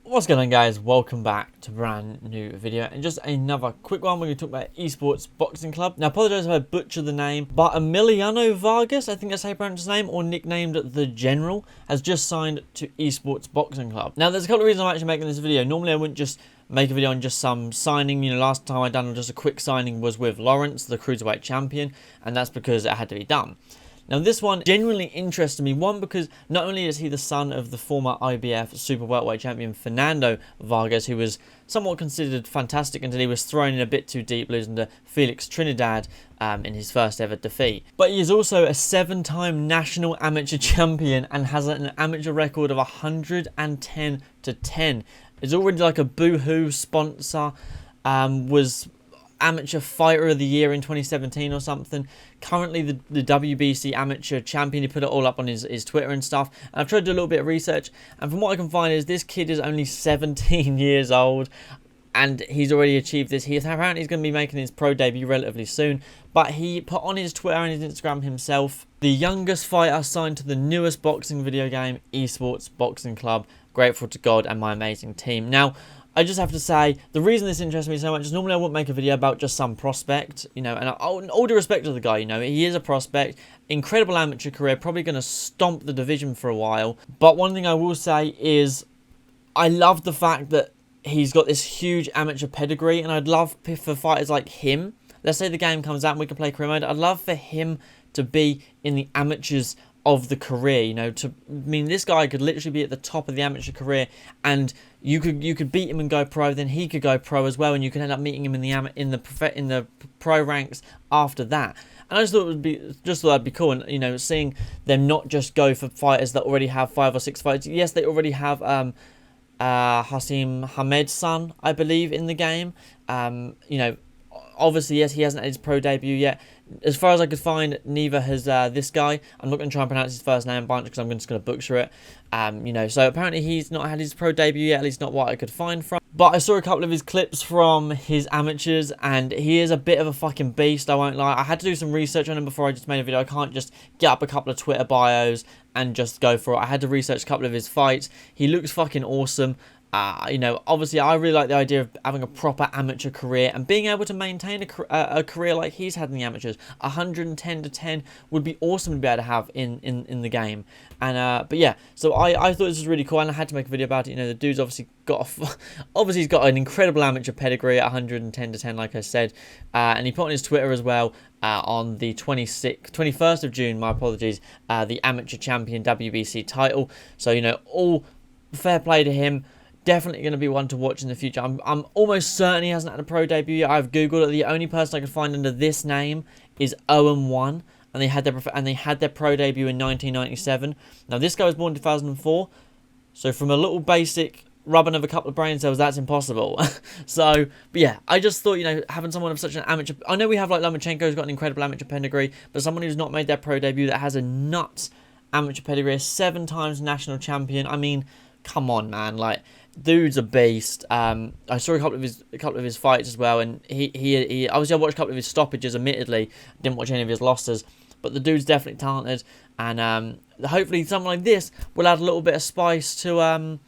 What's going on, guys? Welcome back to a brand new video, and just another quick one. We're going to talk about ESports Boxing Club. Now, I apologise if I butcher the name, but Emiliano Vargas, I think that's how you pronounce his name, or nicknamed The General, has just signed to ESports Boxing Club. Now, there's a couple of reasons I'm actually making this video. Normally, I wouldn't just make a video on just some signing. You know, last time I done just a quick signing was with Lawrence, the Cruiserweight Champion, and that's because it had to be done. Now, this one genuinely interested me, one, because not only is he the son of the former IBF Super Welterweight Champion Fernando Vargas, who was somewhat considered fantastic until he was thrown in a bit too deep, losing to Felix Trinidad in his first ever defeat. But he is also a 7-time national amateur champion and has an amateur record of 110-10. Is already like a boohoo sponsor, was Amateur Fighter of the Year in 2017 or something. Currently the WBC Amateur Champion. He put it all up on his Twitter and stuff. And I've tried to do a little bit of research, and from what I can find is this kid is only 17 years old and he's already achieved this. Apparently he's going to be making his pro debut relatively soon, but he put on his Twitter and his Instagram himself, the youngest fighter signed to the newest boxing video game, ESports Boxing Club. Grateful to God and my amazing team. Now, I just have to say, the reason this interests me so much is normally I wouldn't make a video about just some prospect, you know, and all due respect to the guy, you know, he is a prospect, incredible amateur career, probably going to stomp the division for a while. But one thing I will say is I love the fact that he's got this huge amateur pedigree, and I'd love for fighters like him, let's say the game comes out and we can play career mode, I'd love for him to be in the amateurs of the career, you know, this guy could literally be at the top of the amateur career, and you could beat him and go pro, then he could go pro as well, and you could end up meeting him in the pro ranks after that. And I just thought that'd be cool, and you know, seeing them not just go for fighters that already have 5 or 6 fights. Yes, they already have Hasim Hamed's son, I believe, in the game. You know, obviously, yes, he hasn't had his pro debut yet. As far as I could find, neither has this guy. I'm not going to try and pronounce his first name a bunch because I'm just going to butcher it. You know, so apparently he's not had his pro debut yet, at least not what I could find from. But I saw a couple of his clips from his amateurs, and he is a bit of a fucking beast, I won't lie. I had to do some research on him before I just made a video. I can't just get up a couple of Twitter bios and just go for it. I had to research a couple of his fights. He looks fucking awesome. You know, obviously I really like the idea of having a proper amateur career and being able to maintain a career like he's had in the amateurs. 110-10 would be awesome to be able to have in the game. And but yeah, so I thought this was really cool, and I had to make a video about it. You know, the dude's obviously he's got an incredible amateur pedigree at 110-10, like I said, and he put on his Twitter as well on the 21st of June, my apologies, the amateur champion WBC title. So, you know, all fair play to him. Definitely going to be one to watch in the future. I'm almost certain he hasn't had a pro debut yet. I've googled it. The only person I could find under this name is 0-1, and they had their pro debut in 1997. Now this guy was born in 2004, so from a little basic rubbing of a couple of brain cells, that's impossible. So, but yeah, I just thought, you know, having someone of such an amateur, I know we have like Lomachenko's got an incredible amateur pedigree, but someone who's not made their pro debut that has a nuts amateur pedigree, 7 times national champion. I mean, come on, man, like, dude's a beast. I saw a couple of his fights as well, and he obviously I watched a couple of his stoppages. Admittedly, didn't watch any of his losses, but the dude's definitely talented, and hopefully someone like this will add a little bit of spice to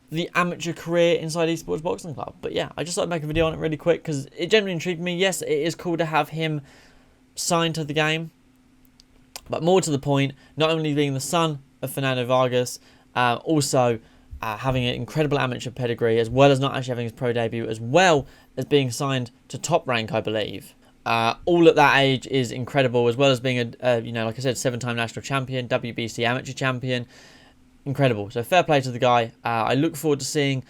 the amateur career inside ESports Boxing Club. But yeah, I just thought I'd make a video on it really quick because it genuinely intrigued me. Yes, it is cool to have him signed to the game, but more to the point, not only being the son of Fernando Vargas, also having an incredible amateur pedigree, as well as not actually having his pro debut, as well as being signed to Top Rank, I believe. All at that age is incredible, as well as being you know, like I said, 7-time national champion, WBC amateur champion. Incredible. So fair play to the guy. I look forward to seeing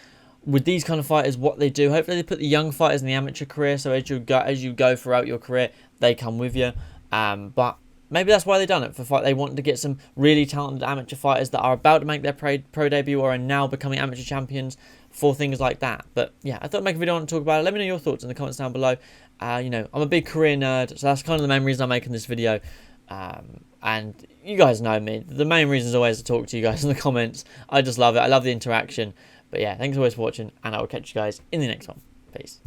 with these kind of fighters what they do. Hopefully they put the young fighters in the amateur career, so as you go throughout your career, they come with you. But maybe that's why they've done it. They wanted to get some really talented amateur fighters that are about to make their pro debut or are now becoming amateur champions for things like that. But yeah, I thought I'd make a video and talk about it. Let me know your thoughts in the comments down below. You know, I'm a big career nerd, so that's kind of the main reason I'm making this video. And you guys know me. The main reason is always to talk to you guys in the comments. I just love it. I love the interaction. But yeah, thanks always for watching, and I will catch you guys in the next one. Peace.